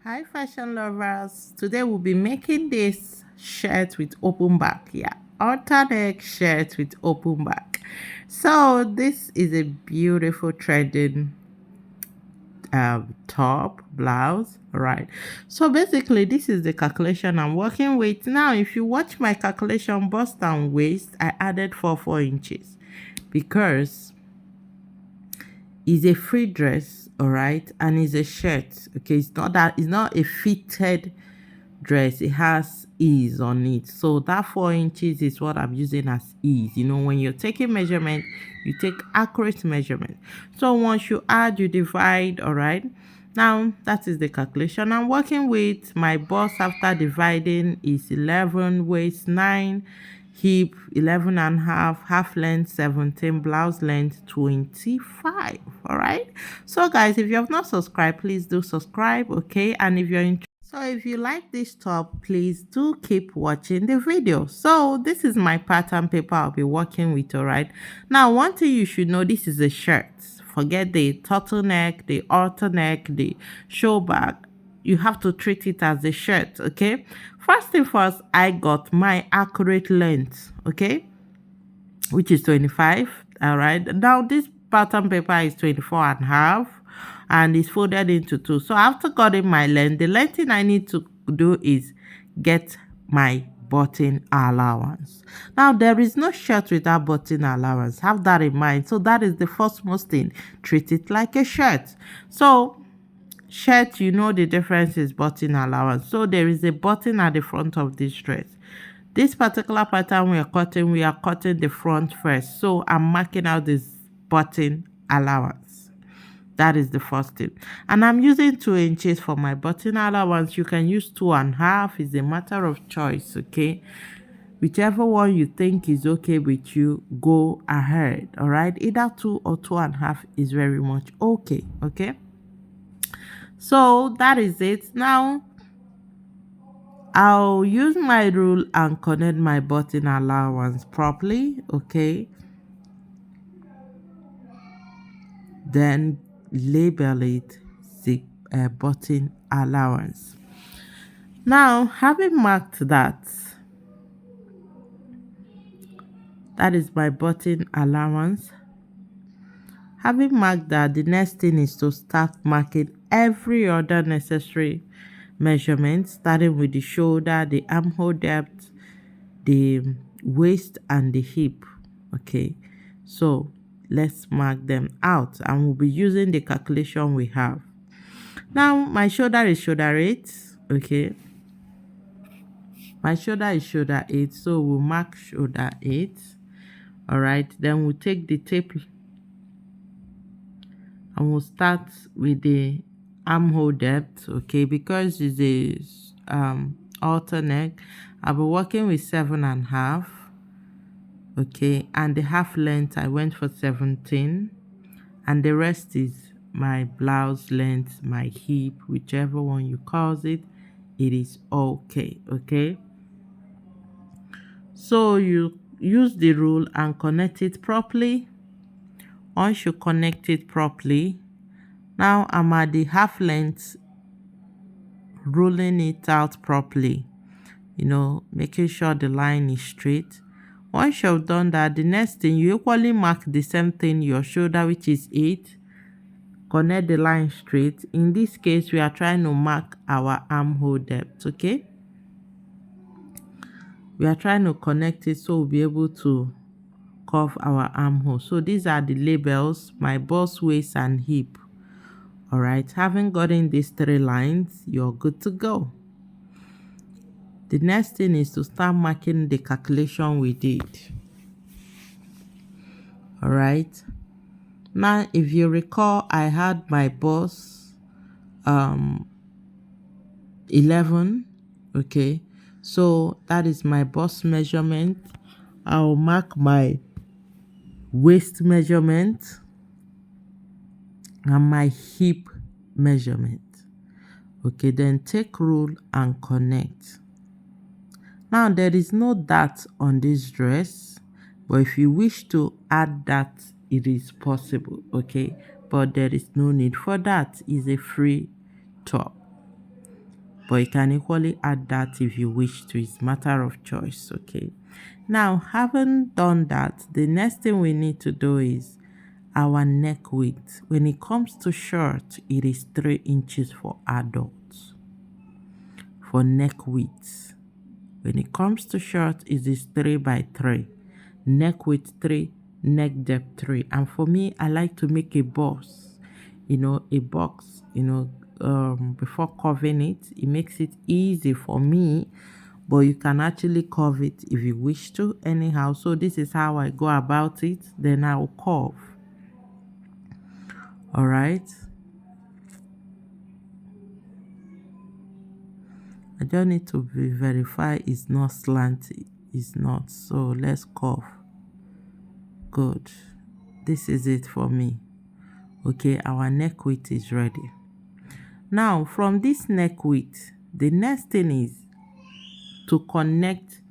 Hi fashion lovers, today we'll be making this shirt with open back. Yeah, halter neck shirt with open back. So this is a beautiful trending top blouse, right? So basically this is the calculation I'm working with. Now if you watch my calculation, bust and waist, I added 4 inches because it's a free dress, all right, and it's a shirt. Okay, it's not a fitted dress. It has ease on it, so that 4 inches is what I'm using as ease. When you're taking measurement, you take accurate measurement. So once you add, you divide, all right. Now that is the calculation I'm working with. My bust after dividing is 11, waist 9, hip 11 and half length 17, blouse length 25. All right, so guys, if you have not subscribed, please do subscribe, okay? And if you like this top, please do keep watching the video. So this is my pattern paper I'll be working with, all right? Now, one thing you should know, this is a shirt. Forget the turtleneck, the halter neck, the show back. You have to treat it as a shirt, okay? First thing first, I got my accurate length, okay? Which is 25, all right? Now, this pattern paper is 24 and half and it's folded into two. So after cutting my length, the length thing I need to do is get my button allowance. Now there is no shirt without button allowance. Have that in mind. So that is the first most thing. Treat it like a shirt. So shirt, the difference is button allowance. So there is a button at the front of this dress. This particular pattern we are cutting the front first. So I'm marking out this button allowance. That is the first thing. And I'm using 2 inches for my button allowance. You can use 2.5. It's a matter of choice, okay? Whichever one you think is okay with you, go ahead, all right? Either 2 or 2.5 is very much okay, okay? So that is it. Now, I'll use my rule and connect my button allowance properly, okay? Then label it zip button allowance. Now, having marked that is my button allowance. Having marked that, the next thing is to start marking every other necessary measurement, starting with the shoulder, the armhole depth, the waist, and the hip. Okay, so let's mark them out and we'll be using the calculation we have. Now, my shoulder is shoulder 8. Okay, my shoulder is shoulder 8, so we'll mark shoulder 8. All right, then we'll take the tape and we'll start with the armhole depth, okay? Because it's a halter neck, I'll be working with 7.5, okay? And the half length I went for 17, and the rest is my blouse length, my hip, whichever one you call it, it is okay, okay? So you use the rule and connect it properly. Once you connect it properly, now I'm at the half length, rolling it out properly, making sure the line is straight. Once you've done that, the next thing, you equally mark the same thing, your shoulder, which is 8. Connect the line straight. In this case, we are trying to mark our armhole depth, okay? We are trying to connect it so we'll be able to curve our armhole. So these are the labels, my bust, waist, and hip. All right, having gotten these 3 lines, you're good to go. The next thing is to start marking the calculation we did. All right, now if you recall, I had my bust 11, okay? So that is my bust measurement. I'll mark my waist measurement and my hip measurement. Okay, then take rule and connect. Now there is no dart on this dress, but if you wish to add that, it is possible, okay? But there is no need for that. It's a free top. but you can equally add that if you wish to. It's matter of choice. Okay, now having done that, the next thing we need to do is our neck width. When it comes to short, it is 3 inches for adults for neck width. When it comes to short, it is 3 by 3, neck width 3, neck depth 3. And for me, I like to make a box, a box, before curving it. It makes it easy for me, but you can actually curve it if you wish to anyhow. So this is how I go about it. Then I'll curve. All right. I don't need to verify it's not slanty. It's not. So let's curve. Good. This is it for me. Okay, our neck width is ready. Now from this neck width, the next thing is to connect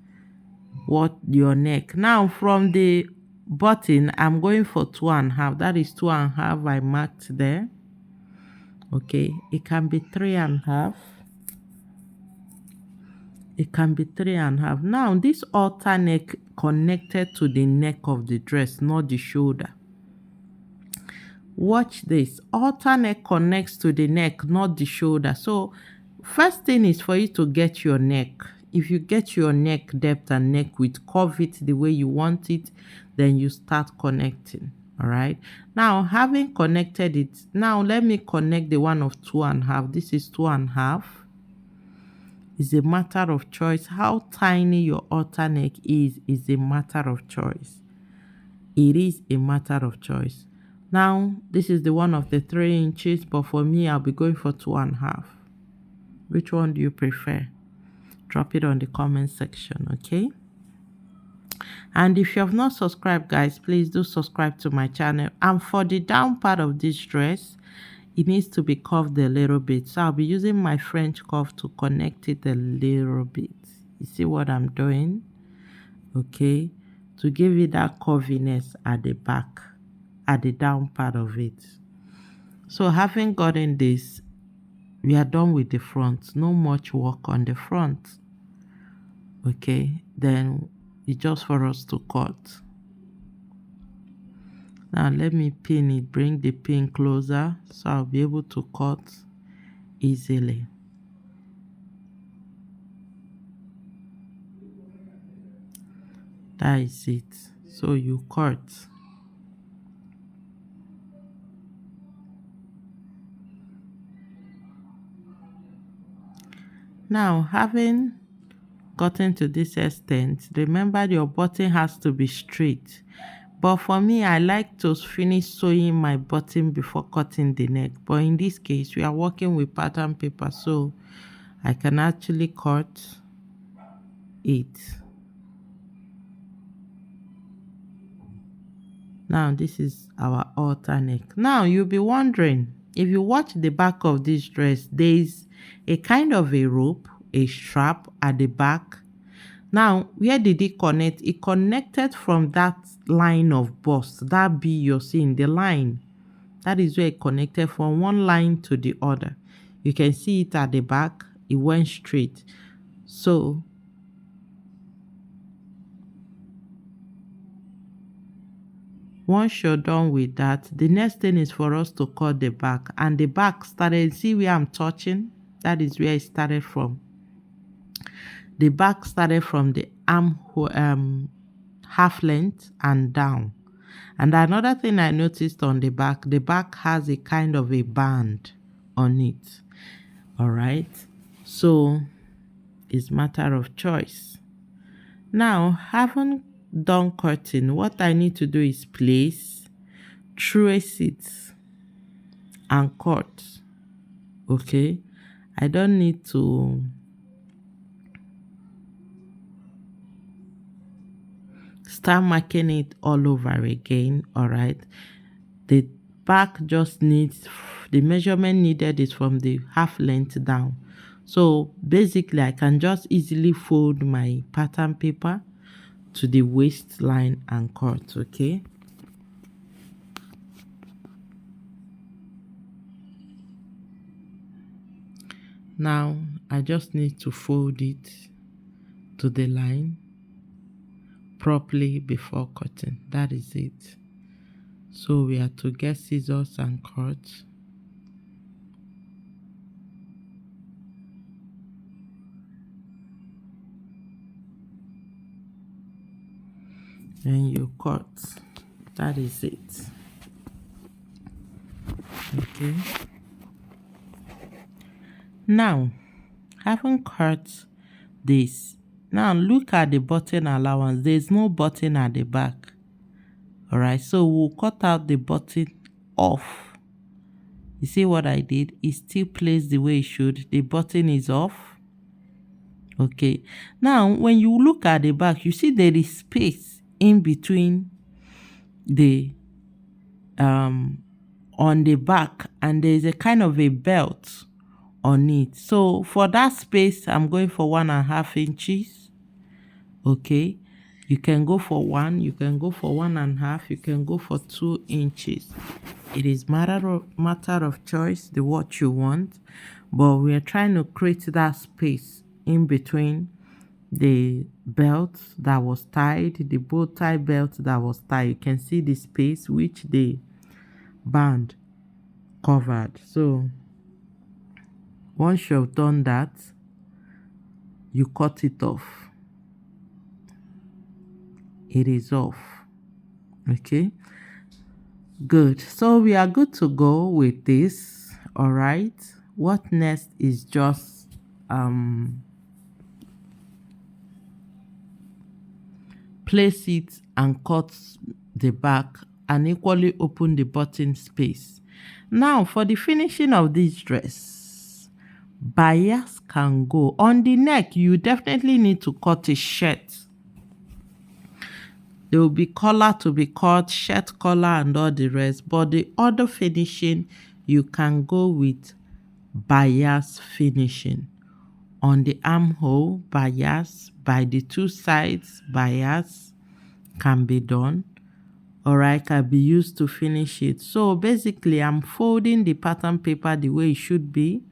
your neck. Now from the button, I'm going for 2.5. That is 2.5 I marked there. Okay, it can be 3.5. It can be 3.5. Now this halter neck connected to the neck of the dress, not the shoulder. Watch this. Halter neck connects to the neck, not the shoulder. So first thing is for you to get your neck. If you get your neck depth and neck width, curve it the way you want it, then you start connecting. All right. Now having connected it, now let me connect the one of 2.5. This is 2.5. It's a matter of choice. How tiny your halter neck is a matter of choice. It is a matter of choice. Now, this is the one of the 3 inches, but for me, I'll be going for 2.5. Which one do you prefer? Drop it on the comment section, okay? And if you have not subscribed, guys, please do subscribe to my channel. And for the down part of this dress, it needs to be curved a little bit. So I'll be using my French curve to connect it a little bit. You see what I'm doing? Okay, to give it that curviness at the back, at the down part of it. So having gotten this, we are done with the front. No much work on the front. Okay, then it's just for us to cut. Now let me pin it, bring the pin closer so I'll be able to cut easily. That is it. So you cut. Now having gotten to this extent, remember your button has to be straight. But for me, I like to finish sewing my button before cutting the neck. But in this case, we are working with pattern paper, so I can actually cut it. Now, this is our halter neck. Now, you'll be wondering, if you watch the back of this dress, there is a kind of a rope, a strap at the back. Now, where did it connect? It connected from that line of bust, that B you're seeing, the line. That is where it connected from one line to the other. You can see it at the back. It went straight. So, once you're done with that, the next thing is for us to cut the back. And the back started, see where I'm touching? That is where it started from. The back started from the arm half length and down. And another thing I noticed on the back has a kind of a band on it. All right. So it's matter of choice. Now, having done cutting, what I need to do is place, trace it, and cut. Okay. I don't need to start marking it all over again. All right, the back just needs, the measurement needed is from the half length down. So basically I can just easily fold my pattern paper to the waistline and cut. Okay, Now I just need to fold it to the line properly before cutting. That is it. So we are to get scissors and cut. And you cut. That is it. Okay. Now, having cut this, now look at the button allowance. There's no button at the back. Alright, so we'll cut out the button off. You see what I did? It still placed the way it should. The button is off. Okay. Now, when you look at the back, you see there is space in between the on the back, and there's a kind of a belt on it. So for that space, I'm going for 1.5 inches. Okay. You can go for 1, you can go for 1.5, you can go for 2 inches. It is matter of choice, the what you want, but we are trying to create that space in between the belt that was tied, the bow tie belt that was tied. You can see the space which the band covered. So once you've done that, you cut it off. It is off. Okay, good. So we are good to go with this. All right, what next is just place it and cut the back and equally open the button space. Now for the finishing of this dress, bias can go on the neck. You definitely need to cut a shirt. There will be collar to be cut, shirt collar and all the rest, but the other finishing you can go with bias finishing. On the armhole, bias, by the two sides, bias can be done. Alright, can be used to finish it. So basically I'm folding the pattern paper the way it should be.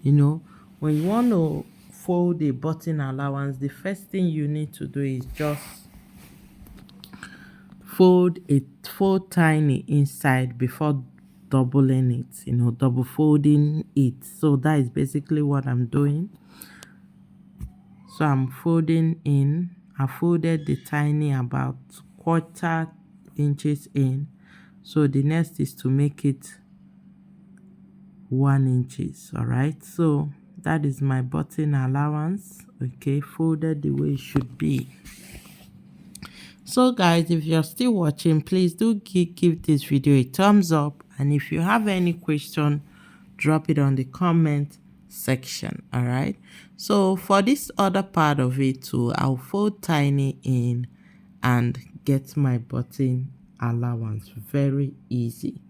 You know, when you want to fold the button allowance, the first thing you need to do is just fold tiny inside before doubling it, you know, double folding it. So that is basically what I'm doing. So I'm folding in. I folded the tiny about 1/4 inches in. So the next is to make it 1 inches. All right, so that is my button allowance. Okay, folded the way it should be. So guys, if you're still watching, please do give this video a thumbs up, and if you have any question, drop it on the comment section. All right, so for this other part of it too, I'll fold tiny in and get my button allowance. Very easy.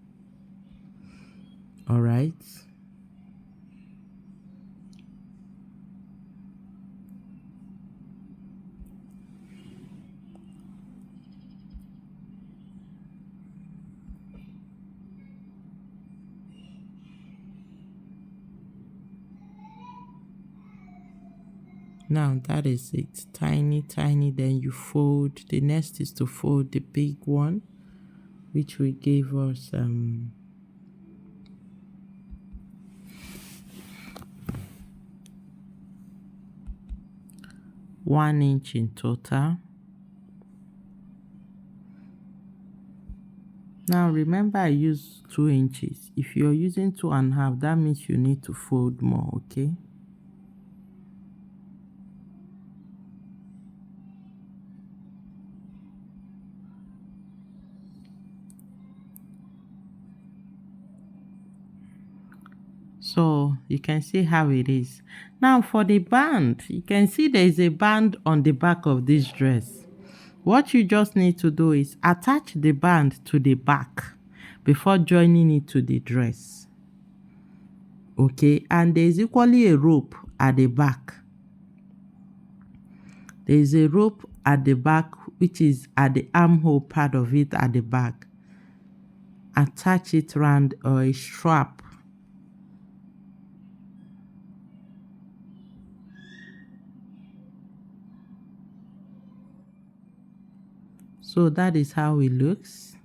All right, now that is it. Tiny, then you fold. The next is to fold the big one, which will give us 1 inch in total. Now remember, I use 2 inches. If you're using 2.5, that means you need to fold more. Okay, so you can see how it is. Now for the band, you can see there is a band on the back of this dress. What you just need to do is attach the band to the back before joining it to the dress. Okay, and there is equally a rope at the back. There is a rope at the back, which is at the armhole part of it at the back. Attach it around, or a strap. So that is how it looks.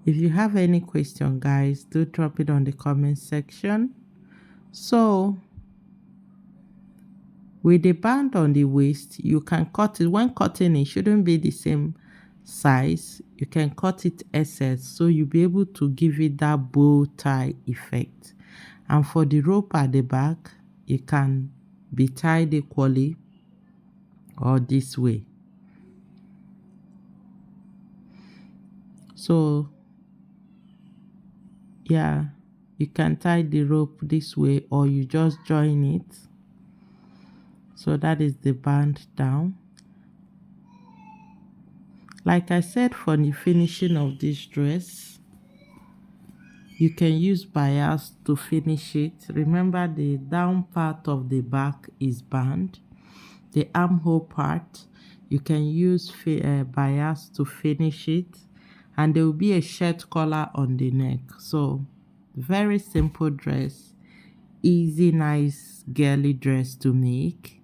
If you have any question, guys, do drop it on the comment section. So with the band on the waist, you can cut it. When cutting, it shouldn't be the same size. You can cut it excess, so you'll be able to give it that bow tie effect. And for the rope at the back, it can be tied equally or this way. So yeah, you can tie the rope this way or you just join it. So that is the band down. Like I said, for the finishing of this dress, you can use bias to finish it. Remember, the down part of the back is band. The armhole part, you can use bias to finish it. And there will be a shirt collar on the neck. So very simple dress, easy, nice girly dress to make.